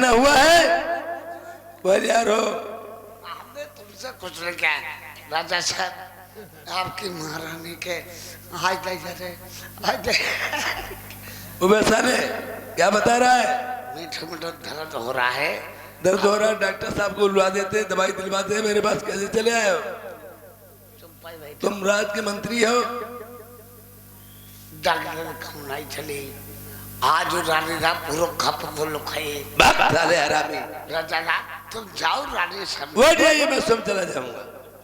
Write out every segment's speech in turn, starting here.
बना हुआ है। बोल यार हो, हमने तुमसे कुछ नहीं कहा राजा साहब, आपकी महारानी के आज वैसा ने क्या बता रहा है? मीठे मीठे दर्द हो रहा है। दर्द हो रहा है, डॉक्टर साहब को बुलवा देते, दवाई दिलवाते हैं। मेरे पास कैसे चले आए हो? तुम राज के मंत्री हो। डॉक्टर कम नहीं चली आज रानी का पूरा खप बोलो खाए साले हरामी। राजा ना तुम जाओ रानी सब वो जाइए, मैं स्वयं चला जाऊंगा।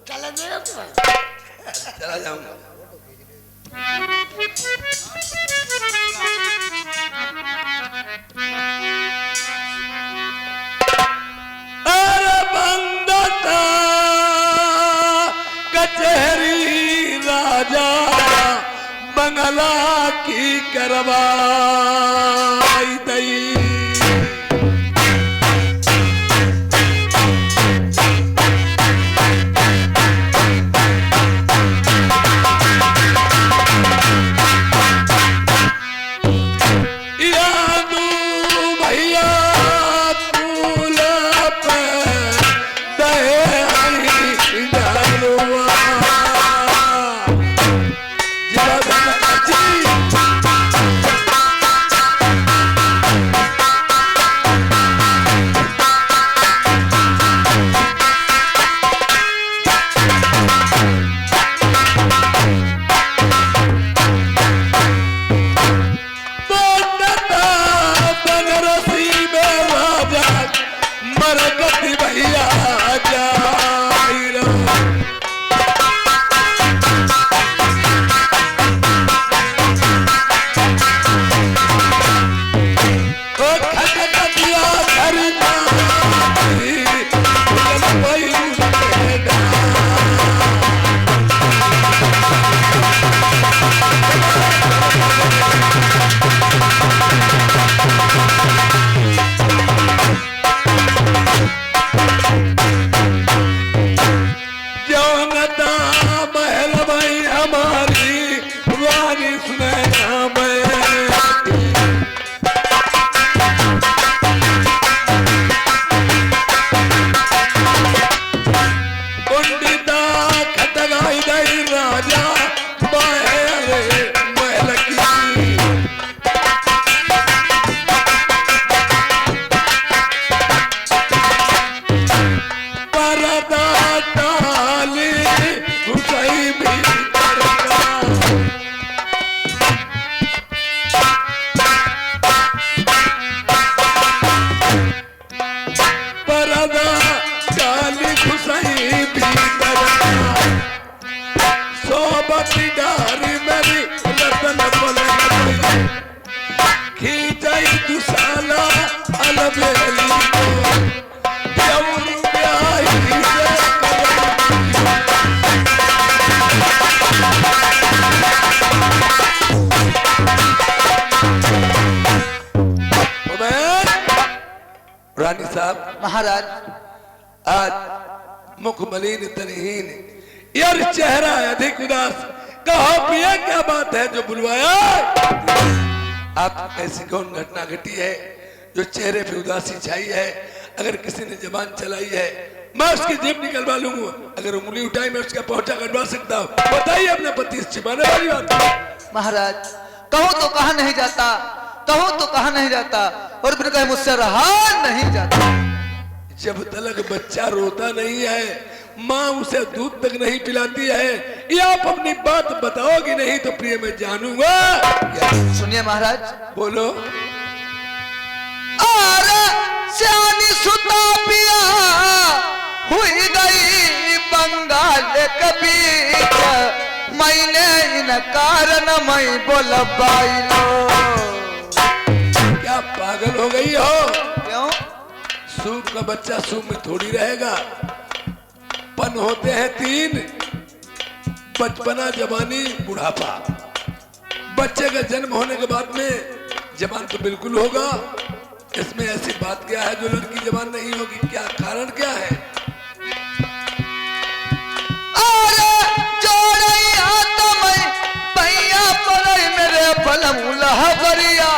चला जाओ चला जाऊंगा। अरे बंदता कचहरी राजा बंगला की करवाई दई। रानी साहब, महाराज, आज मुख मलिन तनहीन, यार चेहरा अधिक उदास, कहो पिया क्या बात है जो बुलवाया? आप ऐसी कौन घटना घटी है जो चेहरे पे उदासी छाई है? अगर किसी ने जबान चलाई है मैं उसकी जेब निकलवा लूंगा, अगर उंगली उठाई मैं उसका पहुंचा कटवा सकता हूँ। बताइए अपने पति से छिपाने वाली बात। महाराज, कहो तो कहा नहीं जाता, कहो तो कहा नहीं जाता, और बिन कहे मुझसे रहा नहीं जाता। जब तक बच्चा रोता नहीं है, माँ उसे दूध तक नहीं पिलाती है, ये आप अपनी बात बताओगी नहीं तो प्रिय मैं जानूंगा। सुनिए महाराज, बोलो। अरे सियानी सुता पिया हुई गई बंगाल कभी, मैंने इन कारण मैं बोल पाइलो। क्या पागल हो गई हो? क्यों? सूप का बच्चा सूप में थोड़ी रहेगा। पन होते हैं तीन, बचपना, जवानी, बुढ़ापा। बच्चे का जन्म होने के बाद में जवान तो बिल्कुल होगा। इसमें ऐसी बात क्या है जो लड़की जवान नहीं होगी? क्या कारण क्या है? अरे जोड़ैया तो मैं भैया पड़े मेरे बलम लहबरिया,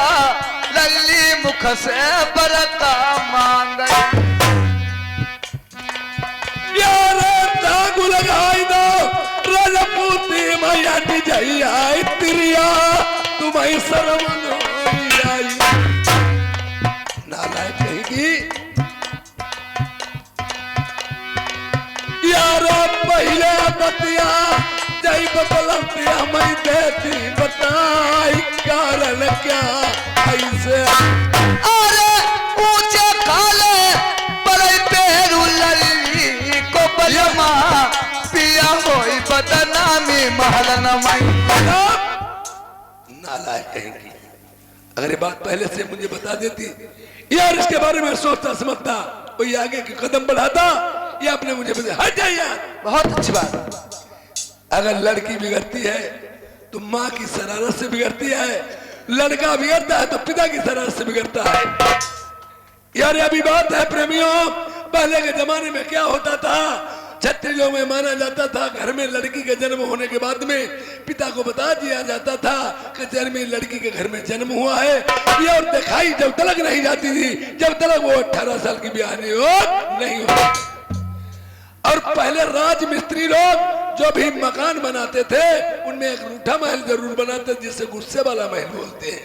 लल्ली मुख से बरका मार यही आई तिरिया तुम्हें शर्म नहीं आई। नालायक कहेगी यारा पहले बतिया जय बदलतिया मैं देती बताई कारण क्या ऐसे। अरे ऊंचे काले बड़े पैरू लली को बलमा पिया होई बदनामी महल नमाई। नालायक कहेंगी अगर ये बात पहले से मुझे बता देती यार इसके बारे में सोचता समझता कोई आगे के कदम बढ़ाता या आपने मुझे बता हट जाइए यार। बहुत अच्छी बात। अगर लड़की बिगड़ती है तो माँ की शरारत से बिगड़ती है, लड़का बिगड़ता है तो पिता की शरारत से बिगड़ता है। यार अभी बात है प्रेमियों, पहले के जमाने में क्या होता था, छत्तीसों में माना जाता था घर में लड़की के जन्म होने के बाद में पिता को बता दिया जाता था कि जन्म में लड़की के घर में जन्म हुआ है। ये और दिखाई जब तलक नहीं जाती थी जब तलक वो 18 साल की ब्याह नहीं हो। और पहले राज मिस्त्री लोग जो भी मकान बनाते थे उनमें एक रूठा महल जरूर बनाते जिसे गुस्से वाला महल बोलते हैं।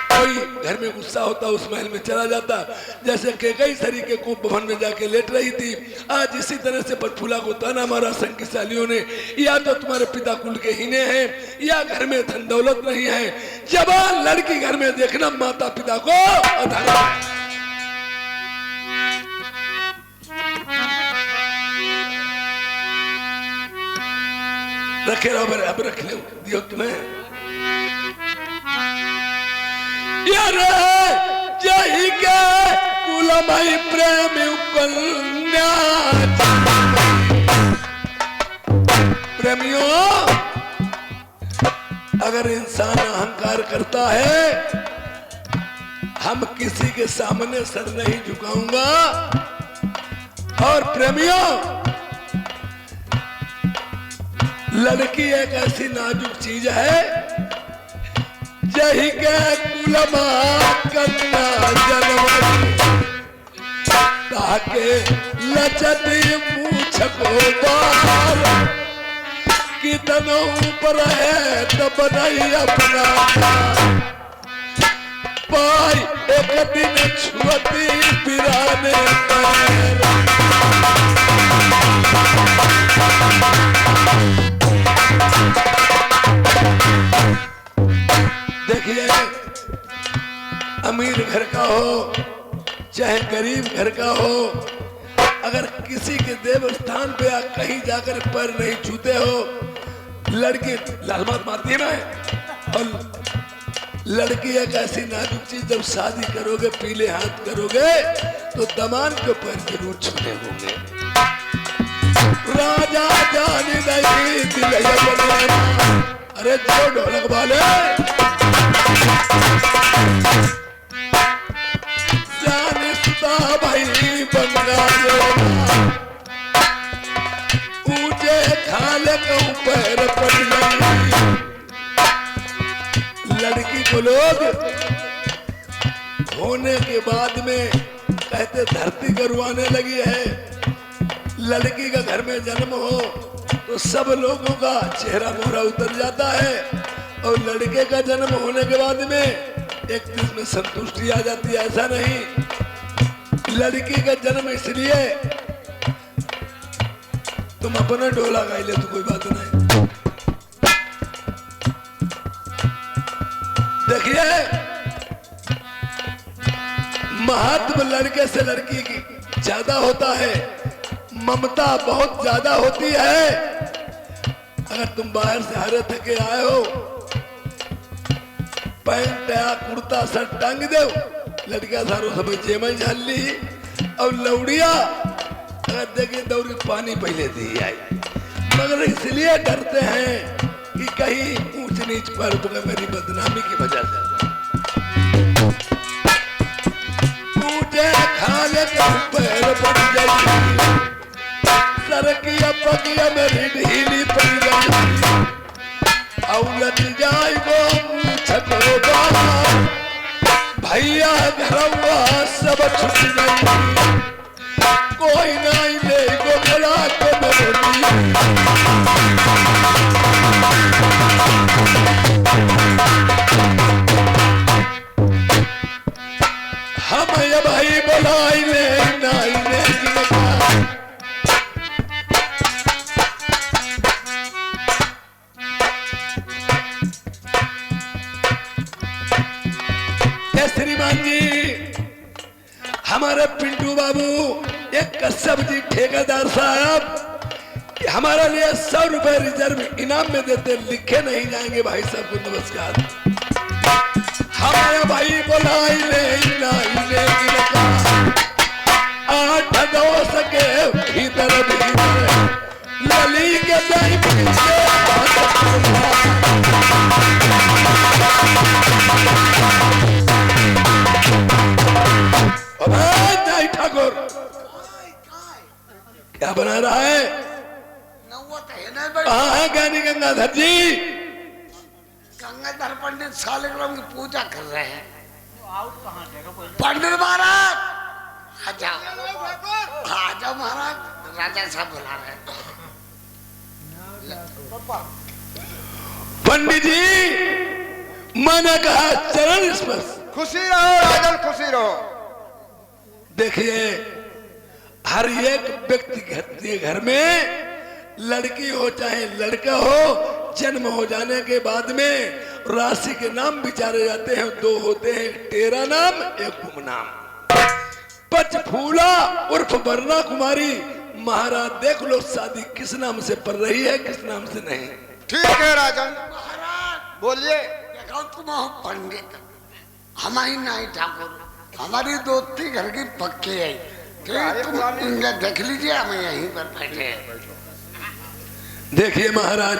कोई घर में गुस्सा होता उस महल में चला जाता, जैसे कैकई सरी के कूप भवन में जाके लेट रही थी। आज इसी तरह से पटफुला को ताना मारा संकिशालियों ने, या तो तुम्हारे पिता कुल के हीने हैं या घर में धन दौलत नहीं है। जवान लड़की घर में देखना माता पिता को अधर्म है। रखे रहो अब रख लो दियो तुम्हें यार जही के कुलमई प्रेम कन्या। प्रेमियों अगर इंसान अहंकार करता है हम किसी के सामने सर नहीं झुकाऊंगा। और प्रेमियों लड़की एक ऐसी नाजुक चीज है जही के कुलमा कन्या जनवरी ताके लचती मूछ को बार कितनों ऊपर है तब नहीं अपना पाई एक दिन छुअती पिराने पैर। देखिए अमीर घर का हो चाहे गरीब घर का हो, अगर किसी के देवस्थान पे या कहीं जाकर पैर नहीं छूते हो, लड़की लालमात मारती है ना। और लड़की एक ऐसी नाजुक चीज, जब शादी करोगे पीले हाथ करोगे तो दामाद के पैर जरूर छूने होंगे। राजा जान नहीं दिल बनाना, अरे जो ढोलक वाले भाई बंगाल ऊंचे खाले के ऊपर पड़ गई। लड़की को लोग होने के बाद में कहते धरती करवाने लगी है। लड़की का घर में जन्म हो तो सब लोगों का चेहरा मोहरा उतर जाता है, और लड़के का जन्म होने के बाद में एक चीज में संतुष्टि आ जाती है। ऐसा नहीं, लड़की का जन्म इसलिए तुम अपना डोला गाई ले तो कोई बात नहीं। देखिए महत्व लड़के से लड़की की ज्यादा होता है, ममता बहुत ज्यादा होती है। अगर तुम बाहर से हरे थके आए हो, पैंट या कुर्ता शर्ट टांग दो, लड़कियां सारो सब जेमा झाल ली, और लौड़िया अगर देखे दौड़ी पानी पहले दी आई। मगर इसलिए डरते हैं कि कहीं ऊंच नीच पर मेरी बदनामी की वजह से ऊंचे खाले के पैर पड़ जाएगी, सरकिया पकिया मेरी ढीली पड़ गई, औलत जाएगो छठोगा भैया घरवा सब छुट गई, कोई नहीं ले गो बड़ा को मेरी। बुलाई ले नाई ले श्रीमान जी हमारे पिंटू बाबू एक कश्यप जी ठेकेदार साहब हमारा लिए 100 रुपए रिजर्व इनाम में देते, लिखे नहीं जाएंगे भाई साहब को नमस्कार। हमारे भाई बुलाई ले आठ दो सके भीतर भीतर लली के नहीं ठाकुर क्या बना रहा है? कहाँ है ज्ञानी गंगाधर जी? गंगाधर पंडित शालिग्राम की पूजा कर रहे हैं। पंडित महाराज आ जाओ महाराज, राजा साहब बुला रहे हैं। पंडित जी मैंने कहा चरण स्पर्श। खुशी रहो राजन, खुशी रहो। देखिए हर एक व्यक्ति के घर में लड़की हो चाहे लड़का हो, जन्म हो जाने के बाद में राशि के नाम विचारे जाते हैं। 2 होते हैं, टेरा नाम एक गुमनाम। पचफूला उर्फ वरना कुमारी। महाराज देख लो शादी किस नाम से पड़ रही है, किस नाम से नहीं। ठीक है राजन, महाराज बोलिए। देखो तुम हो पंडित, हमारी नाई ठाकुर, हमारी दोस्ती घर की पक्की है। तुम इनका देख लीजिए, हम यहीं पर बैठे हैं। देखिए महाराज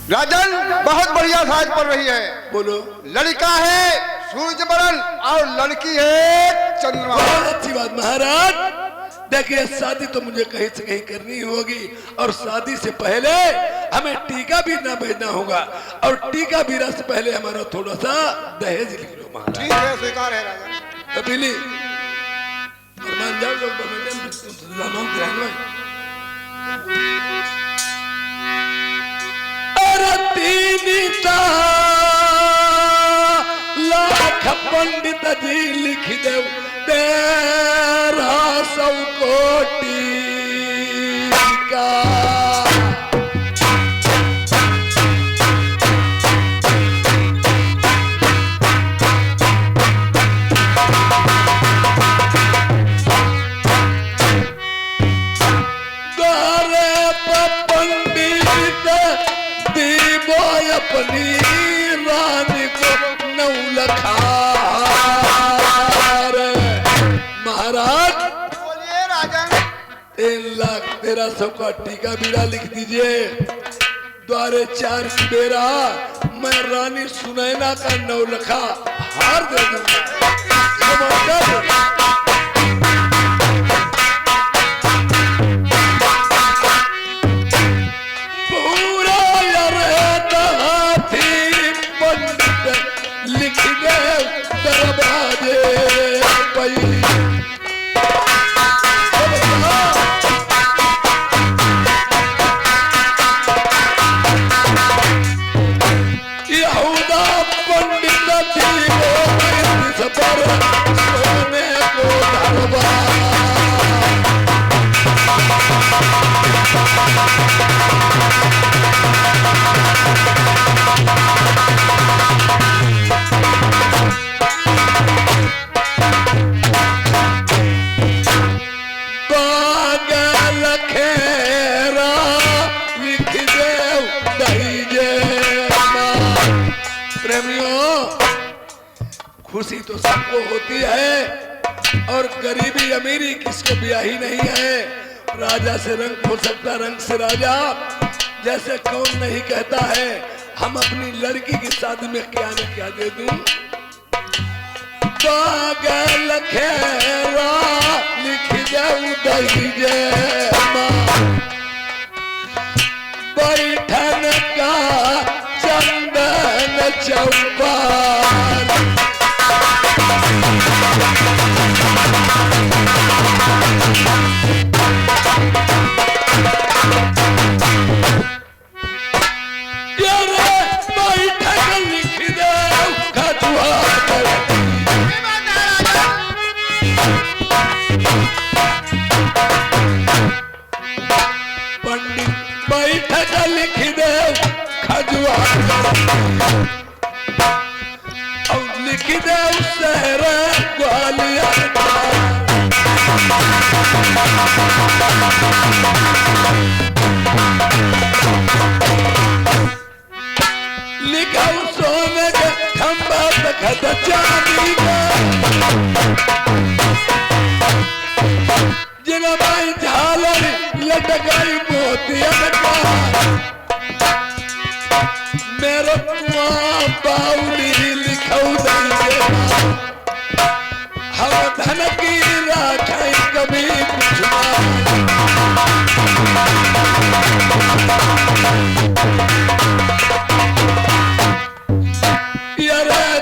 राजन बहुत बढ़िया साज पड़ रही है। बोलो। लड़का है सूरज बरन और लड़की है चंद्रमा। बहुत अच्छी बात महाराज। देखिए शादी तो मुझे कहीं से कहीं करनी होगी और शादी से पहले हमें टीका भी ना भेजना होगा और टीका भी से पहले हमारा थोड़ा सा दहेज लिख लो महाराज। ठीक है, स्वीकार है राजन। अभी मान जाओ लोग लाख पंडित जी लिख दे 1300 कोटि का। अपनी रानी को 9 लखा महाराज। बोलिए राजन। 3,13,000 का टीका बीड़ा लिख दीजिए। द्वारे 4 की बेरा मैं रानी सुनैना का 9 लखा हार दे दूंगा। लिख दे दरबाजे पई। यहूदा पंडित थी वो सफर सोने को धरवा। खुशी तो सबको होती है और गरीबी अमीरी किसको ब्याही नहीं है। राजा से रंग हो सकता, रंग से राजा। जैसे कौन नहीं कहता है हम अपनी लड़की की शादी में क्या न क्या दे दूं। पागल खेरा लिख जाऊं दहीजे बैठन का चंदन चौपाल। बैठक लिख दे पंडित बैठक लिख दे खजुआ और लिख दे शहर ग्वालियर लिखा सोने का खंबा तखत चांदी का जिनमाई झालर लटकाई मोतियन का मेरे कुआं बाउली लिखौ देंगे हम धन की राखाई कभी कुछ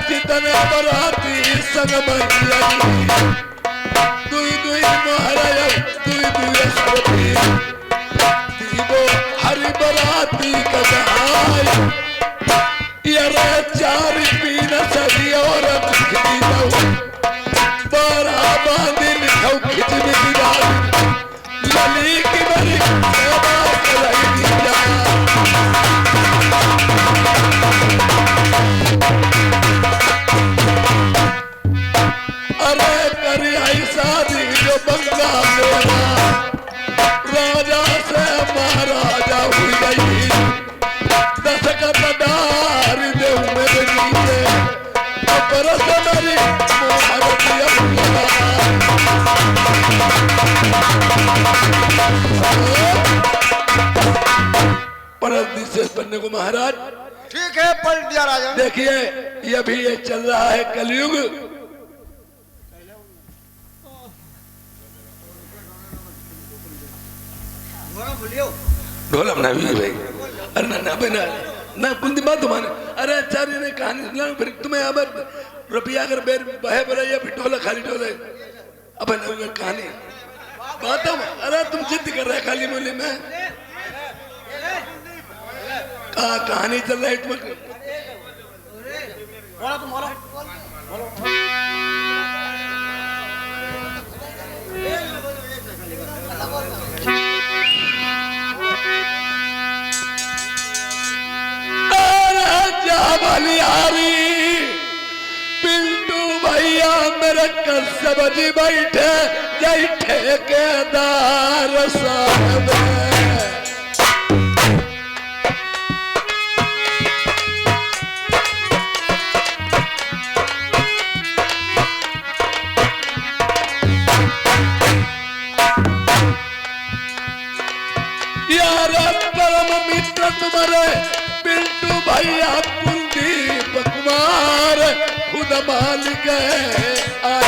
जितने बराती संग दुई दुई महाराज दुई दुई अस्पति दीवो हरि बराती कहाय यारे चार पीन सदी और खिची दो बारा बांधी लिखो खिचनी गिरा लली की बरी सेवा कराई दिया अरे करी आई शादी जो बंगा मेरा राजा से महाराजा हुई गई दशकतदार देव मेरे नीचे अपरस मेरी मोहरती परदी से बनने को महाराज ठीक है पढ़ दिया राजा। देखिए ये भी ये चल रहा है कलयुग ढोलम ना भी भाई अरे ना बना ना कुंदी बात तुम्हारे अरे आचार्य ने कहानी सुना फिर तुम्हें अब रुपया अगर बेर बहे बोले या फिर ढोला खाली ढोले अब कहानी बात अरे तुम जिद कर रहे खाली बोले में कहानी चल रही है तुम्हें बलिहारी पिंटू भैया मेरे कसब जी बैठे जय ठेकेदार साहब यार परम मित्र तुम्हारे पिंटू भैया कुलदीप कुमार खुद मालिक है